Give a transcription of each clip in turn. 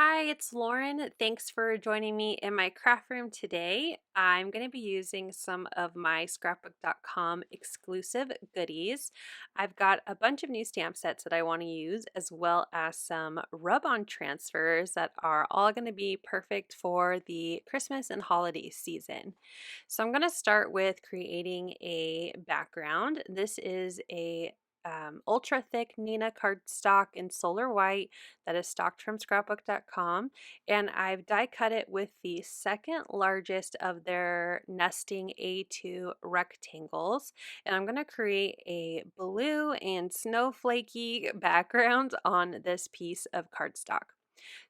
Hi, it's Lauren. Thanks for joining me in my craft room today. I'm going to be using some of my scrapbook.com exclusive goodies. I've got a bunch of new stamp sets that I want to use, as well as some rub-on transfers that are all going to be perfect for the Christmas and holiday season. So I'm going to start with creating a background. This is a ultra thick Nina cardstock in solar white that is stocked from scrapbook.com, and I've die cut it with the second largest of their nesting A2 rectangles, and I'm going to create a blue and snowflakey background on this piece of cardstock.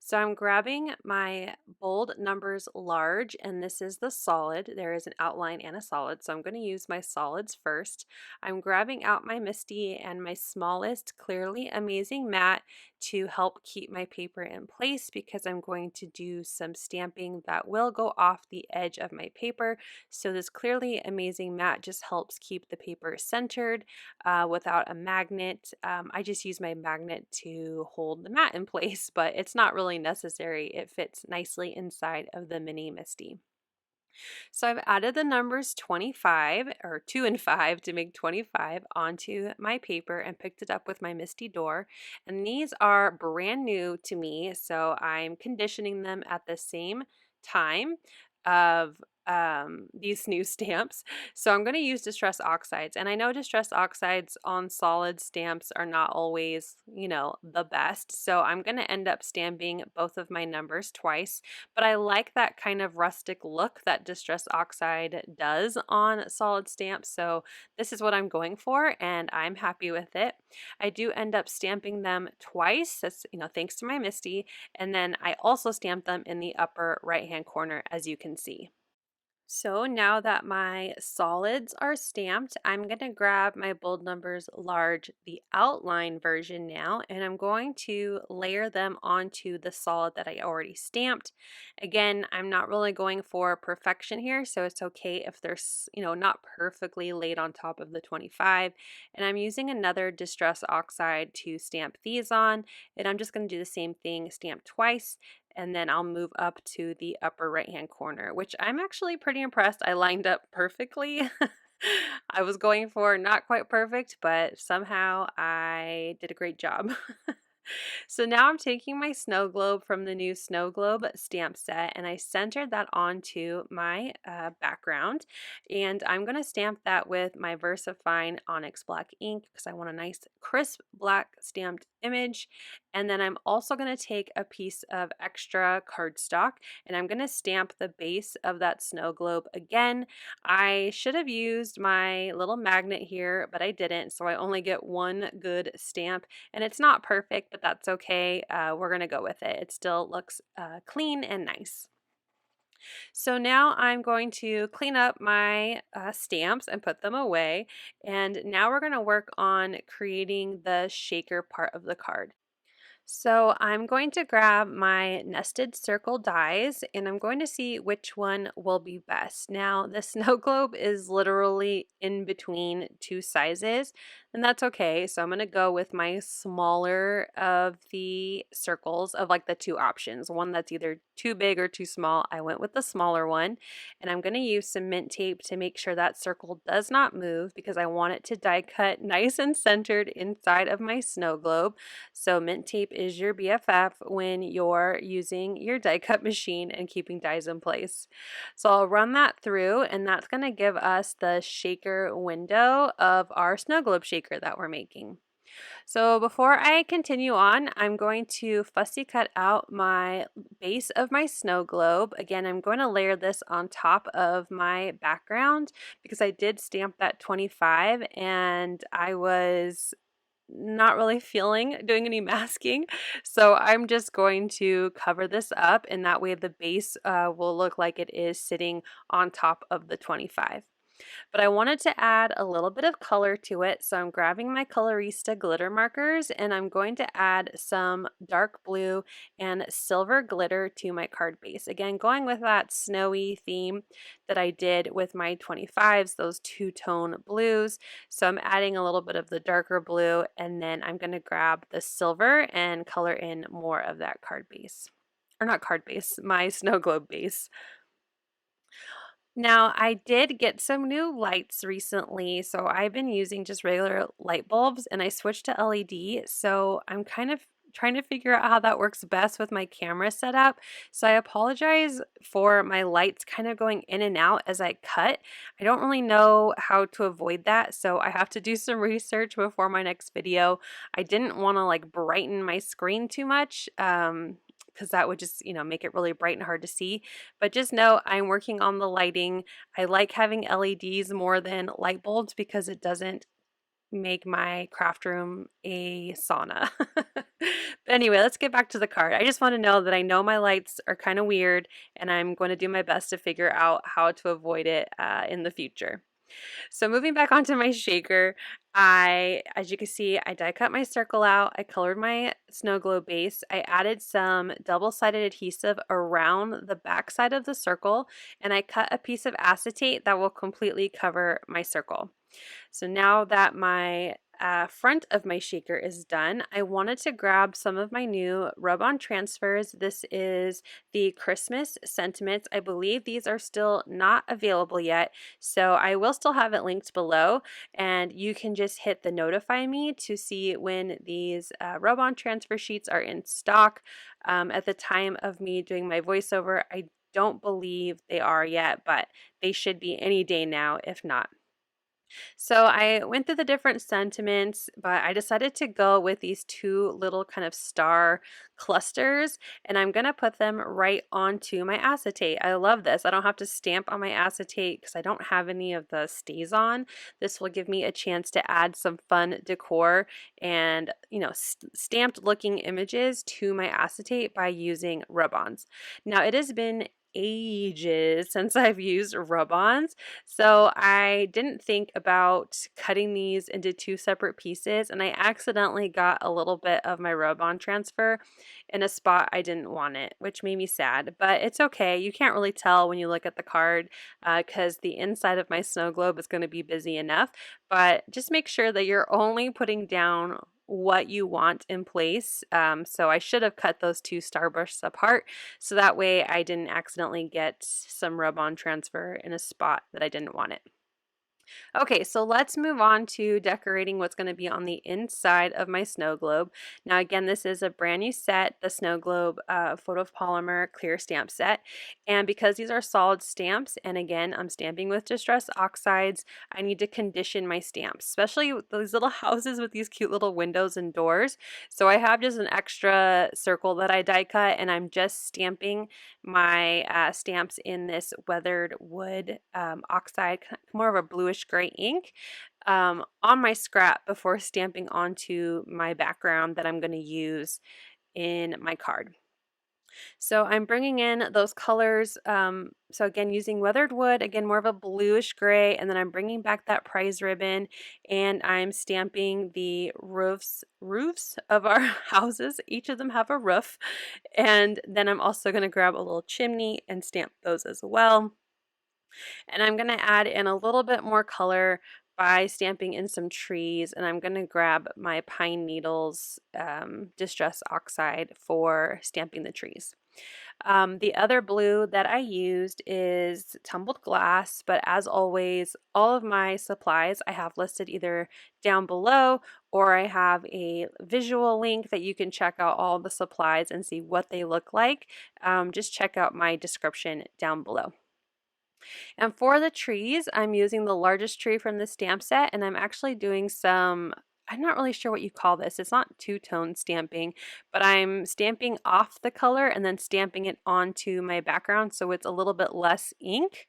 So I'm grabbing my bold numbers large, and this is the solid. There is an outline and a solid, so I'm going to use my solids first. I'm grabbing out my Misty and my smallest Clearly Amazing matte to help keep my paper in place because I'm going to do some stamping that will go off the edge of my paper. So this Clearly Amazing matte just helps keep the paper centered without a magnet. I just use my magnet to hold the mat in place, but it's not really necessary. It fits nicely inside of the mini Misty. So I've added the numbers 25 or 2 and 5 to make 25 onto my paper and picked it up with my Misty door. And these are brand new to me, so I'm conditioning them at the same time of these new stamps. So I'm going to use Distress Oxides, and I know Distress Oxides on solid stamps are not always, the best. So I'm going to end up stamping both of my numbers twice, but I like that kind of rustic look that Distress Oxide does on solid stamps. So this is what I'm going for, and I'm happy with it. I do end up stamping them twice. That's, thanks to my Misty. And then I also stamp them in the upper right-hand corner, as you can see. So now that my solids are stamped, I'm going to grab my bold numbers large, the outline version now, and I'm going to layer them onto the solid that I already stamped. Again, I'm not really going for perfection here, so it's okay if they're, not perfectly laid on top of the 25. And I'm using another Distress Oxide to stamp these on, and I'm just going to do the same thing, stamp twice, and then I'll move up to the upper right hand corner, which I'm actually pretty impressed. I lined up perfectly. I was going for not quite perfect, but somehow I did a great job. So now I'm taking my snow globe from the new Snow Globe stamp set, and I centered that onto my background, and I'm going to stamp that with my VersaFine Onyx black ink because I want a nice crisp black stamped image. And then I'm also going to take a piece of extra cardstock, and I'm going to stamp the base of that snow globe again. I should have used my little magnet here, but I didn't, so I only get one good stamp, and it's not perfect, but that's okay. We're going to go with it. It still looks clean and nice. So now I'm going to clean up my stamps and put them away, and now we're going to work on creating the shaker part of the card. So I'm going to grab my nested circle dies, and I'm going to see which one will be best. Now the snow globe is literally in between two sizes, and that's okay. So I'm going to go with my smaller of the circles of like the two options, one that's either too big or too small. I went with the smaller one, and I'm going to use some mint tape to make sure that circle does not move because I want it to die cut nice and centered inside of my snow globe. So mint tape is your BFF when you're using your die cut machine and keeping dies in place. So I'll run that through, and that's going to give us the shaker window of our snow globe shaker that we're making. So before I continue on, I'm going to fussy cut out my base of my snow globe. Again, I'm going to layer this on top of my background because I did stamp that 25 and I was not really feeling doing any masking, so I'm just going to cover this up, and that way the base will look like it is sitting on top of the 25. But I wanted to add a little bit of color to it, so I'm grabbing my Colorista glitter markers, and I'm going to add some dark blue and silver glitter to my card base. Again, going with that snowy theme that I did with my 25s, those two-tone blues. So I'm adding a little bit of the darker blue, and then I'm going to grab the silver and color in more of that card base. or not card base, my snow globe base. Now, I did get some new lights recently, so I've been using just regular light bulbs and I switched to LED. So I'm kind of trying to figure out how that works best with my camera setup. So I apologize for my lights kind of going in and out as I cut. I don't really know how to avoid that, so I have to do some research before my next video. I didn't want to like brighten my screen too much. Because that would just, make it really bright and hard to see. But just know I'm working on the lighting. I like having LEDs more than light bulbs because it doesn't make my craft room a sauna. But anyway, let's get back to the card. I just want to know that I know my lights are kind of weird and I'm going to do my best to figure out how to avoid it in the future. So moving back onto my shaker, as you can see, I die cut my circle out, I colored my snow globe base, I added some double-sided adhesive around the back side of the circle, and I cut a piece of acetate that will completely cover my circle. So now that my front of my shaker is done, I wanted to grab some of my new rub-on transfers. This is the Christmas Sentiments. I believe these are still not available yet, so I will still have it linked below, and you can just hit the notify me to see when these rub-on transfer sheets are in stock. At the time of me doing my voiceover, I don't believe they are yet, but they should be any day now, if not. So I went through the different sentiments, but I decided to go with these two little kind of star clusters, and I'm going to put them right onto my acetate. I love this. I don't have to stamp on my acetate because I don't have any of the stays on. This will give me a chance to add some fun decor and, stamped looking images to my acetate by using rub-ons. Now, it has been ages since I've used rub-ons, so I didn't think about cutting these into two separate pieces, and I accidentally got a little bit of my rub-on transfer in a spot I didn't want it, which made me sad, but it's okay. You can't really tell when you look at the card because the inside of my snow globe is going to be busy enough, but just make sure that you're only putting down what you want in place. So I should have cut those two starbursts apart so that way I didn't accidentally get some rub-on transfer in a spot that I didn't want it. Okay, so let's move on to decorating what's going to be on the inside of my snow globe. Now again, this is a brand new set, the Snow Globe Photopolymer clear stamp set. And because these are solid stamps, and again, I'm stamping with distress oxides, I need to condition my stamps, especially with these little houses with these cute little windows and doors. So I have just an extra circle that I die cut, and I'm just stamping my stamps in this weathered wood oxide, more of a bluish gray ink, on my scrap before stamping onto my background that I'm going to use in my card. So I'm bringing in those colors. So again, using weathered wood, again, more of a bluish gray, and then I'm bringing back that prize ribbon and I'm stamping the roofs of our houses. Each of them have a roof. And then I'm also going to grab a little chimney and stamp those as well. And I'm going to add in a little bit more color by stamping in some trees, and I'm going to grab my pine needles distress oxide for stamping the trees. The other blue that I used is Tumbled Glass, but as always, all of my supplies I have listed either down below or I have a visual link that you can check out all the supplies and see what they look like. Just check out my description down below. And for the trees, I'm using the largest tree from the stamp set, and I'm actually doing some, I'm not really sure what you call this. It's not two-tone stamping, but I'm stamping off the color and then stamping it onto my background so it's a little bit less ink.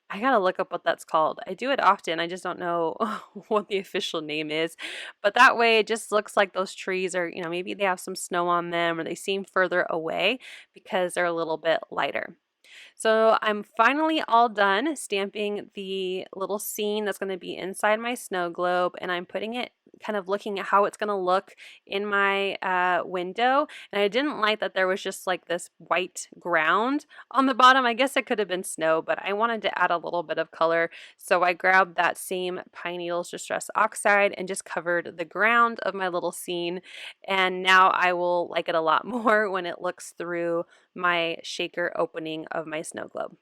I gotta look up what that's called. I do it often. I just don't know what the official name is. But that way it just looks like those trees are, maybe they have some snow on them or they seem further away because they're a little bit lighter. So I'm finally all done stamping the little scene that's going to be inside my snow globe, and I'm putting it kind of looking at how it's going to look in my window, and I didn't like that there was just like this white ground on the bottom. I guess it could have been snow, but I wanted to add a little bit of color, so I grabbed that same Pine Needles Distress Oxide and just covered the ground of my little scene, and now I will like it a lot more when it looks through my shaker opening of my snow globe.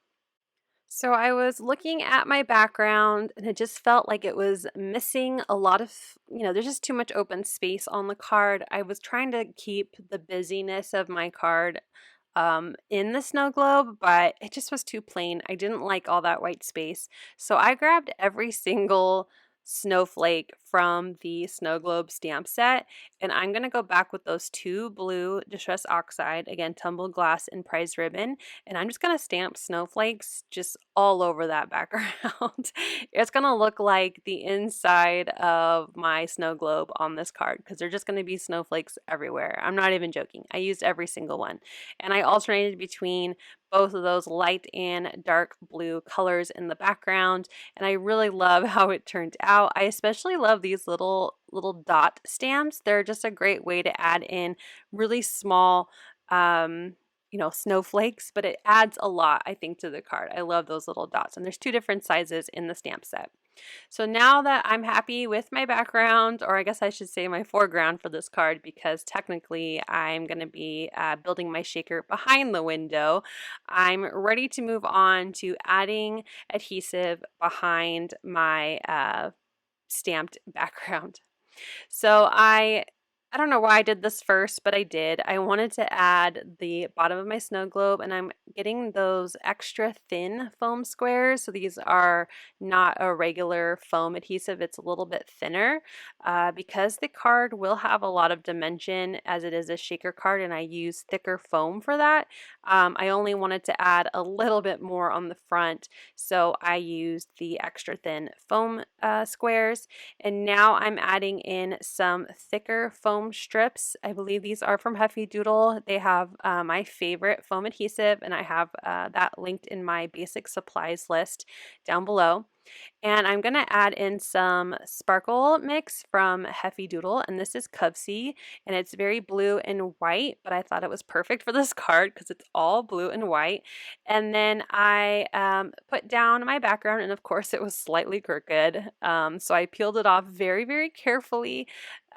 So I was looking at my background and it just felt like it was missing a lot of, there's just too much open space on the card. I was trying to keep the busyness of my card in the snow globe, but it just was too plain. I didn't like all that white space. So I grabbed every single snowflake from the snow globe stamp set, and I'm going to go back with those two blue Distress Oxide, again, tumbled glass and prize ribbon, and I'm just going to stamp snowflakes just all over that background. It's going to look like the inside of my snow globe on this card because they're just going to be snowflakes everywhere. I'm not even joking. I used every single one, and I alternated between both of those light and dark blue colors in the background, and I really love how it turned out. I especially love these little dot stamps. They're just a great way to add in really small snowflakes, but it adds a lot, I think, to the card. I love those little dots, and there's two different sizes in the stamp set. So now that I'm happy with my background, or I guess I should say my foreground for this card, because technically I'm going to be building my shaker behind the window, I'm ready to move on to adding adhesive behind my stamped background. So I don't know why I did this first, but I did. I wanted to add the bottom of my snow globe, and I'm getting those extra thin foam squares. So these are not a regular foam adhesive. It's a little bit thinner because the card will have a lot of dimension as it is a shaker card, and I use thicker foam for that. I only wanted to add a little bit more on the front, so I used the extra thin foam squares. And now I'm adding in some thicker foam strips. I believe these are from Heavy Doodle. They have my favorite foam adhesive, and I have that linked in my basic supplies list down below. And I'm going to add in some sparkle mix from Heavy Doodle, and this is Cubsy, and it's very blue and white, but I thought it was perfect for this card because it's all blue and white. And then I put down my background, and of course it was slightly crooked, so I peeled it off very, very carefully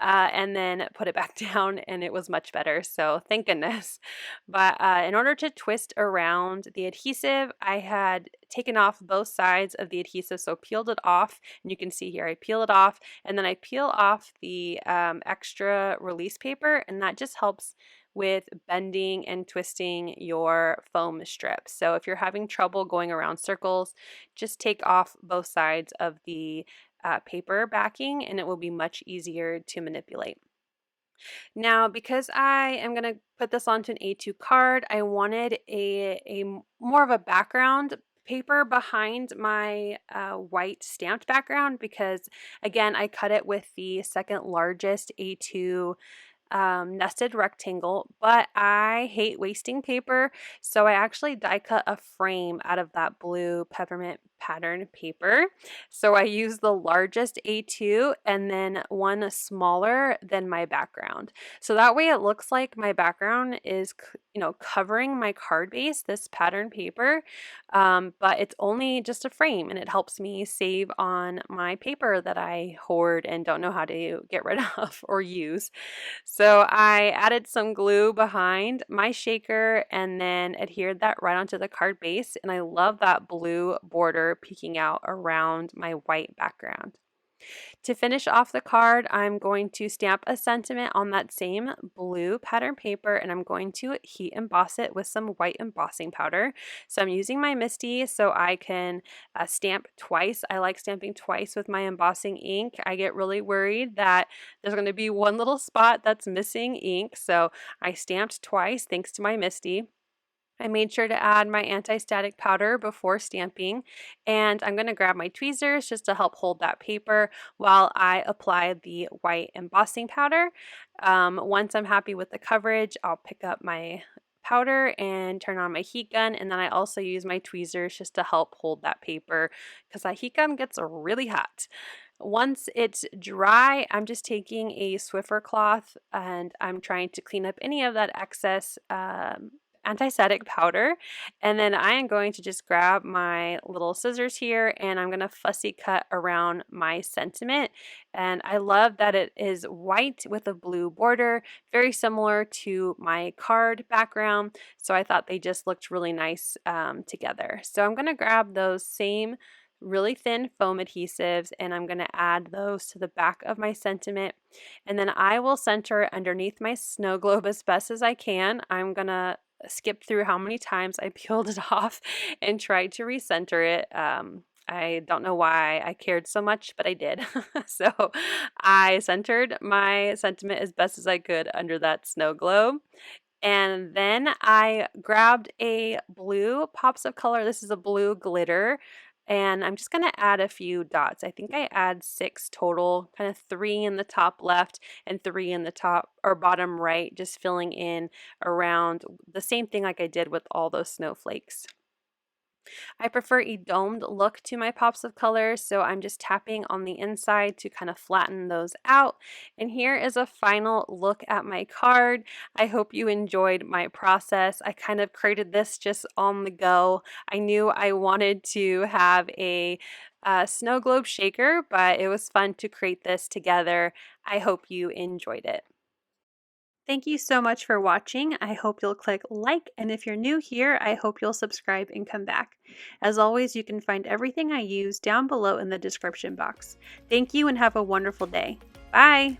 and then put it back down, and it was much better, so thank goodness. But in order to twist around the adhesive, I had taken off both sides of the adhesive, so peeled it off, and you can see here I peel it off, and then I peel off the extra release paper, and that just helps with bending and twisting your foam strips. So if you're having trouble going around circles, just take off both sides of the paper backing, and it will be much easier to manipulate. Now, because I am going to put this onto an A2 card, I wanted a more of a background paper behind my white stamped background because, again, I cut it with the second largest A2 nested rectangle, but I hate wasting paper, so I actually die cut a frame out of that blue peppermint pattern paper. So I used the largest A2 and then one smaller than my background. So that way it looks like my background is, covering my card base, this pattern paper, but it's only just a frame, and it helps me save on my paper that I hoard and don't know how to get rid of or use. So I added some glue behind my shaker and then adhered that right onto the card base, and I love that blue border peeking out around my white background. To finish off the card, I'm going to stamp a sentiment on that same blue pattern paper, and I'm going to heat emboss it with some white embossing powder. So I'm using my Misty so I can stamp twice. I like stamping twice with my embossing ink. I get really worried that there's going to be one little spot that's missing ink, so I stamped twice thanks to my Misty. I made sure to add my anti-static powder before stamping, and I'm going to grab my tweezers just to help hold that paper while I apply the white embossing powder. Once I'm happy with the coverage, I'll pick up my powder and turn on my heat gun, and then I also use my tweezers just to help hold that paper because that heat gun gets really hot. Once it's dry, I'm just taking a Swiffer cloth and I'm trying to clean up any of that excess anti-static powder. And then I am going to just grab my little scissors here and I'm going to fussy cut around my sentiment. And I love that it is white with a blue border, very similar to my card background. So I thought they just looked really nice together. So I'm going to grab those same really thin foam adhesives and I'm going to add those to the back of my sentiment, and then I will center underneath my snow globe as best as I can. I'm going to skip through how many times I peeled it off and tried to recenter it. I don't know why I cared so much, but I did. So I centered my sentiment as best as I could under that snow globe. And then I grabbed a blue pops of color. This is a blue glitter. And I'm just going to add a few dots. I think I add 6 total, kind of 3 in the top left and 3 in the top or bottom right, just filling in around the same thing like I did with all those snowflakes. I prefer a domed look to my pops of color, so I'm just tapping on the inside to kind of flatten those out. And here is a final look at my card. I hope you enjoyed my process. I kind of created this just on the go. I knew I wanted to have a snow globe shaker, but it was fun to create this together. I hope you enjoyed it. Thank you so much for watching. I hope you'll click like, and if you're new here, I hope you'll subscribe and come back. As always, you can find everything I use down below in the description box. Thank you and have a wonderful day. Bye!